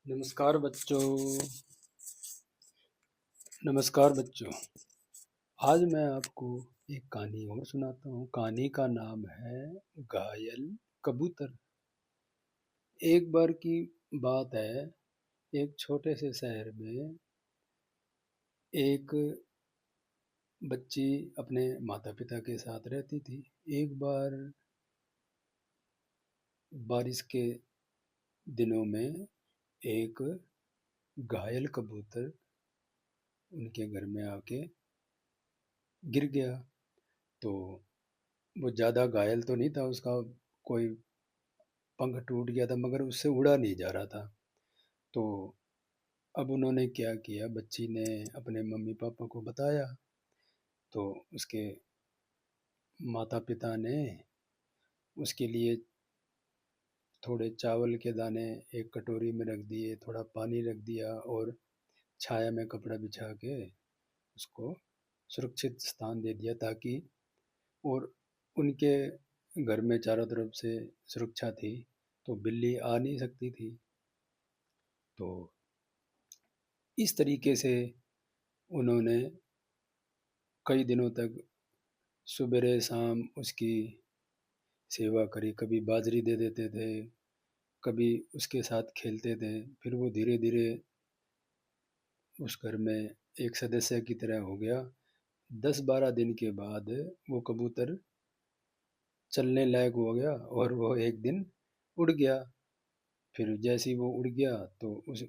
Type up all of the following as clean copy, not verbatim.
नमस्कार बच्चों। नमस्कार बच्चों। आज मैं आपको एक कहानी और सुनाता हूँ। कहानी का नाम है घायल कबूतर। एक बार की बात है, एक छोटे से शहर में एक बच्ची अपने माता पिता के साथ रहती थी। एक बार बारिश के दिनों में एक घायल कबूतर उनके घर में आके गिर गया। तो वो ज़्यादा घायल तो नहीं था, उसका कोई पंख टूट गया था मगर उससे उड़ा नहीं जा रहा था। तो अब उन्होंने क्या किया, बच्ची ने अपने मम्मी पापा को बताया। तो उसके माता पिता ने उसके लिए थोड़े चावल के दाने एक कटोरी में रख दिए, थोड़ा पानी रख दिया और छाया में कपड़ा बिछा के उसको सुरक्षित स्थान दे दिया, ताकि और उनके घर में चारों तरफ से सुरक्षा थी, तो बिल्ली आ नहीं सकती थी। तो इस तरीके से उन्होंने कई दिनों तक सुबह शाम उसकी सेवा करी। कभी बाजरी दे देते थे, कभी उसके साथ खेलते थे। फिर वो धीरे धीरे उस घर में एक सदस्य की तरह हो गया। 10-12 दिन के बाद वो कबूतर चलने लायक हो गया और वो एक दिन उड़ गया। फिर जैसे ही वो उड़ गया तो उस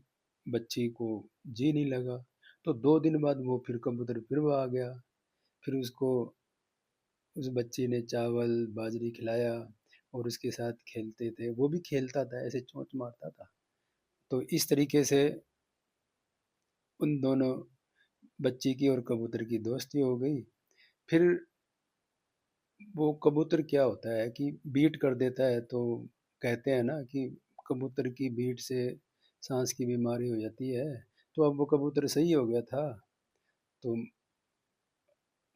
बच्ची को जी नहीं लगा। तो 2 दिन बाद वो फिर कबूतर फिर वो आ गया। फिर उसको उस बच्ची ने चावल बाजरी खिलाया और उसके साथ खेलते थे। वो भी खेलता था, ऐसे चोंच मारता था। तो इस तरीके से उन दोनों बच्ची की और कबूतर की दोस्ती हो गई। फिर वो कबूतर क्या होता है कि बीट कर देता है, तो कहते हैं ना कि कबूतर की बीट से सांस की बीमारी हो जाती है। तो अब वो कबूतर सही हो गया था। तो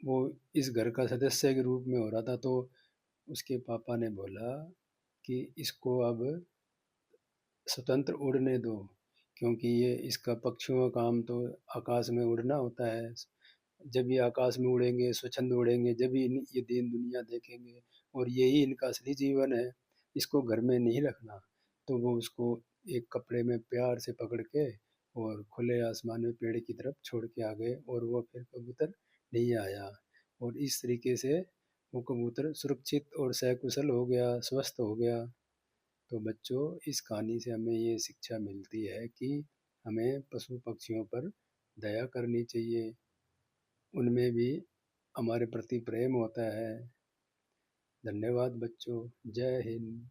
वो इस घर का सदस्य के रूप में हो रहा था। तो उसके पापा ने बोला कि इसको अब स्वतंत्र उड़ने दो, क्योंकि ये इसका पक्षियों का काम तो आकाश में उड़ना होता है। जब ये आकाश में उड़ेंगे, स्वच्छंद उड़ेंगे, जब ये दिन दुनिया देखेंगे, और यही इनका असली जीवन है। इसको घर में नहीं रखना। तो वो उसको एक कपड़े में प्यार से पकड़ के और खुले आसमान में पेड़ की तरफ छोड़ के आ गए, और वो फिर कबूतर नहीं आया। और इस तरीके से वो कबूतर सुरक्षित और सकुशल हो गया, स्वस्थ हो गया। तो बच्चों, इस कहानी से हमें ये शिक्षा मिलती है कि हमें पशु पक्षियों पर दया करनी चाहिए। उनमें भी हमारे प्रति प्रेम होता है। धन्यवाद बच्चों। जय हिंद।